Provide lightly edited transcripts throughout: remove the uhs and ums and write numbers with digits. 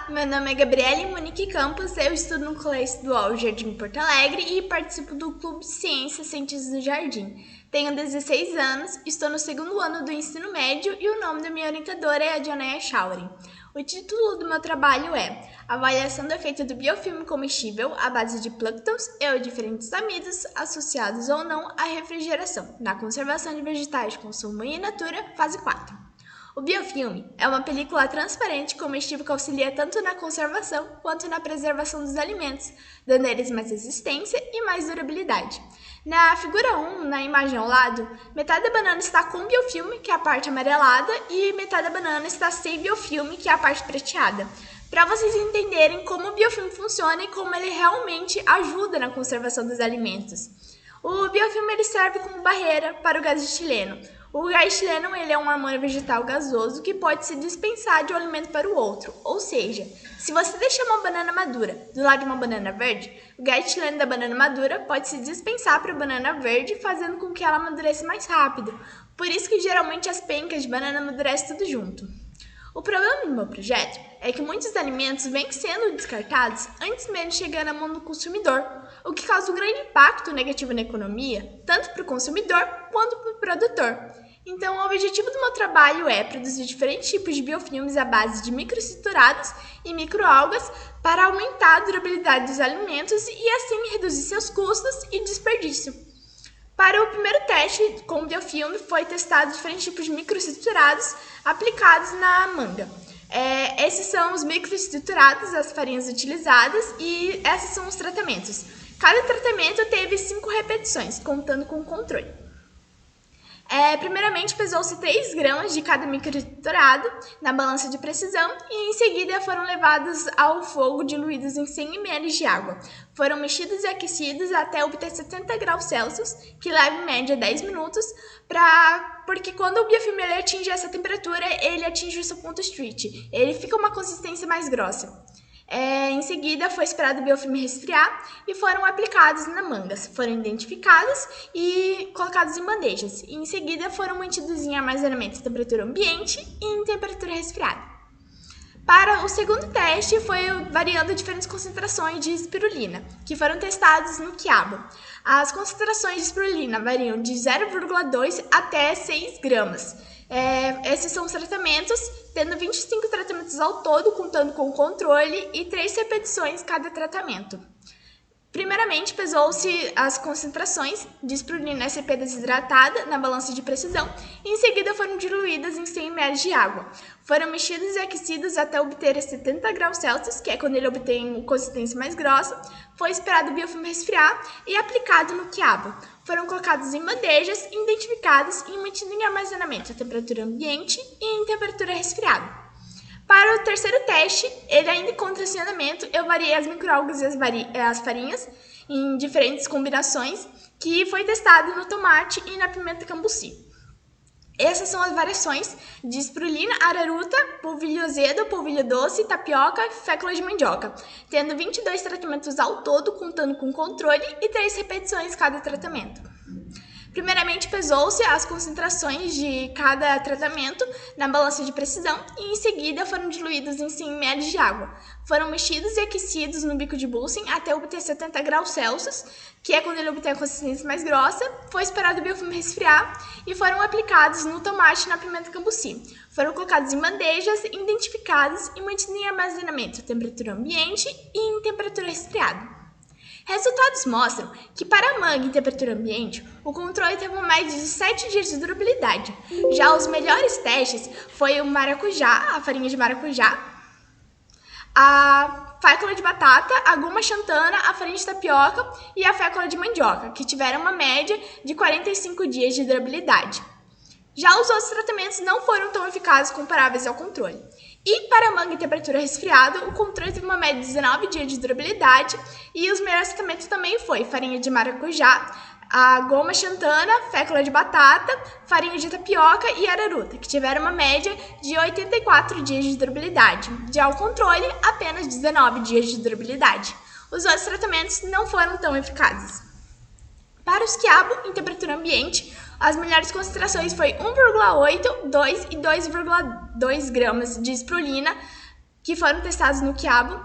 meu nome é Gabriele Monique Campos, eu estudo no Colégio Estadual Jardim Porto Alegre e participo do Clube de Ciências Cientistas do Jardim. Tenho 16 anos, estou no segundo ano do ensino médio e o nome da minha orientadora é a Dionéia Schauring. O título do meu trabalho é Avaliação do efeito do biofilme comestível à base de plânctons e diferentes amidos associados ou não à refrigeração, na conservação de vegetais de consumo in natura, fase 4. O biofilme é uma película transparente comestível que auxilia tanto na conservação quanto na preservação dos alimentos, dando a eles mais resistência e mais durabilidade. Na figura 1, na imagem ao lado, metade da banana está com biofilme, que é a parte amarelada, e metade da banana está sem biofilme, que é a parte prateada. Para vocês entenderem como o biofilme funciona e como ele realmente ajuda na conservação dos alimentos. O biofilme ele serve como barreira para o gás etileno. O gás etileno ele é um hormônio vegetal gasoso que pode se dispensar de um alimento para o outro. Ou seja, se você deixar uma banana madura do lado de uma banana verde, o gás etileno da banana madura pode se dispensar para a banana verde, fazendo com que ela amadureça mais rápido. Por isso que geralmente as pencas de banana amadurecem tudo junto. O problema do meu projeto é que muitos alimentos vêm sendo descartados antes mesmo de chegar na mão do consumidor, o que causa um grande impacto negativo na economia, tanto para o consumidor quanto para o produtor. Então, o objetivo do meu trabalho é produzir diferentes tipos de biofilmes à base de microestruturados e microalgas para aumentar a durabilidade dos alimentos e assim reduzir seus custos e desperdício. Para o primeiro teste com o biofilme, foi testado diferentes tipos de microestruturados aplicados na manga. Esses são os microestruturados, as farinhas utilizadas, e esses são os tratamentos. Cada tratamento teve 5 repetições, contando com o controle. Primeiramente, pesou-se 3 gramas de cada microestruturado na balança de precisão e em seguida foram levados ao fogo diluídos em 100 ml de água. Foram mexidos e aquecidos até obter 70 graus Celsius, que leva em média 10 minutos, porque quando o biofilme ele atinge essa temperatura, ele atinge o seu ponto street. Ele fica uma consistência mais grossa. Em seguida, foi esperado o biofilme resfriar e foram aplicados na mangas. Foram identificados e colocados em bandejas. E em seguida, foram mantidos em armazenamento em temperatura ambiente e em temperatura resfriada. Para o segundo teste, foi variando diferentes concentrações de espirulina, que foram testados no quiabo. As concentrações de espirulina variam de 0,2 até 6 gramas. Esses são os tratamentos, tendo 25 tratamentos ao todo, contando com o controle e 3 repetições cada tratamento. Primeiramente, pesou-se as concentrações de espirulina SCP desidratada na balança de precisão e em seguida foram diluídas em 100 ml de água. Foram mexidos e aquecidos até obter 70 graus Celsius, que é quando ele obtém consistência mais grossa. Foi esperado o biofilme resfriar e aplicado no quiabo. Foram colocados em bandejas, identificados e mantidos em armazenamento a temperatura ambiente e em temperatura resfriada. Para o terceiro teste, ele ainda encontra acionamento, eu variei as microalgas e as farinhas em diferentes combinações, que foi testado no tomate e na pimenta cambuci. Essas são as variações de espirulina, araruta, polvilho azedo, polvilho doce, tapioca e fécula de mandioca, tendo 22 tratamentos ao todo, contando com controle e 3 repetições cada tratamento. Primeiramente, pesou-se as concentrações de cada tratamento na balança de precisão e, em seguida, foram diluídos em 100 ml de água. Foram mexidos e aquecidos no bico de Bunsen até obter 70 graus Celsius, que é quando ele obtém a consistência mais grossa. Foi esperado o biofilme resfriar e foram aplicados no tomate e na pimenta cambuci. Foram colocados em bandejas, identificados e mantidos em armazenamento a temperatura ambiente e em temperatura resfriada. Resultados mostram que para a manga em temperatura ambiente, o controle teve uma média de 7 dias de durabilidade. Já os melhores testes foi o maracujá, a farinha de maracujá, a fécula de batata, a goma xantana, a farinha de tapioca e a fécula de mandioca, que tiveram uma média de 45 dias de durabilidade. Já os outros tratamentos não foram tão eficazes comparáveis ao controle. E para a manga em temperatura resfriada, o controle teve uma média de 19 dias de durabilidade e os melhores tratamentos também foi farinha de maracujá, a goma xantana, fécula de batata, farinha de tapioca e araruta, que tiveram uma média de 84 dias de durabilidade. Já o controle, apenas 19 dias de durabilidade. Os outros tratamentos não foram tão eficazes. Para os quiabo em temperatura ambiente, as melhores concentrações foi 1,8, 2 e 2,2 gramas de espirulina que foram testados no quiabo,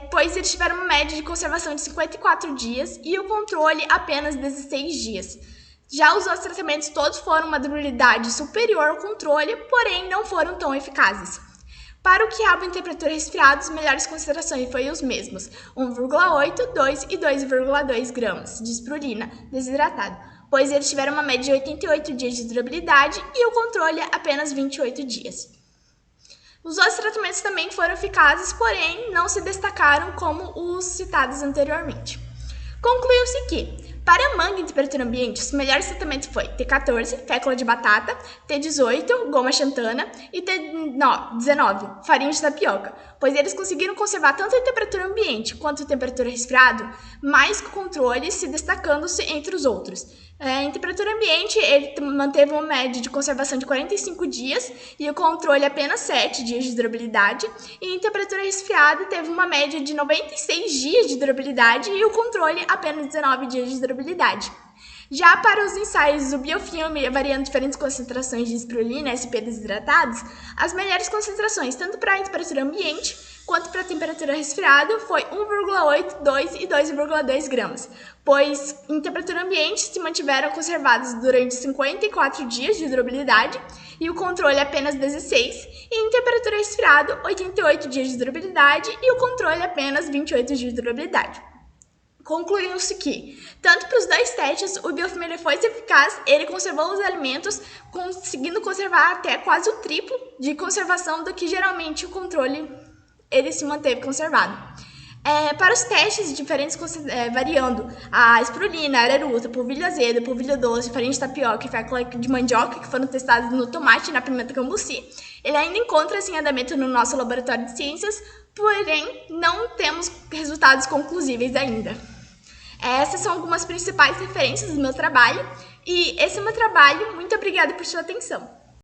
pois eles tiveram uma média de conservação de 54 dias e o controle apenas 16 dias. Já os outros tratamentos todos foram uma durabilidade superior ao controle, porém não foram tão eficazes. Para o quiabo em temperatura resfriada, as melhores concentrações foram os mesmos, 1,8, 2 e 2,2 gramas de espirulina desidratado, pois eles tiveram uma média de 88 dias de durabilidade e o controle apenas 28 dias. Os outros tratamentos também foram eficazes, porém não se destacaram como os citados anteriormente. Concluiu-se que, para a manga em temperatura ambiente, os melhores tratamentos foi T14, fécula de batata, T18, goma xantana e T19, farinha de tapioca, pois eles conseguiram conservar tanto em temperatura ambiente quanto em temperatura resfriada, mais com controle se destacando-se entre os outros. Em temperatura ambiente, ele manteve uma média de conservação de 45 dias e o controle apenas 7 dias de durabilidade, e em temperatura resfriada teve uma média de 96 dias de durabilidade e o controle apenas 19 dias de durabilidade. Já para os ensaios do biofilme, variando diferentes concentrações de espirulina e SP desidratados, as melhores concentrações, tanto para a temperatura ambiente quanto para a temperatura resfriada, foi 1,8, 2 e 2,2 gramas, pois em temperatura ambiente se mantiveram conservados durante 54 dias de durabilidade e o controle apenas 16, e em temperatura resfriada, 88 dias de durabilidade e o controle apenas 28 dias de durabilidade. Concluiu-se que, tanto para os dois testes, o biofilme foi eficaz, ele conservou os alimentos, conseguindo conservar até quase o triplo de conservação do que geralmente o controle ele se manteve conservado. Para os testes diferentes, variando a espirulina, a araruta, polvilho azedo, polvilho doce, farinha de tapioca e fécula de mandioca, que foram testados no tomate e na pimenta cambuci, ele ainda encontra-se em andamento no nosso laboratório de ciências, porém não temos resultados conclusíveis ainda. Essas são algumas principais referências do meu trabalho, e esse é o meu trabalho. Muito obrigada por sua atenção.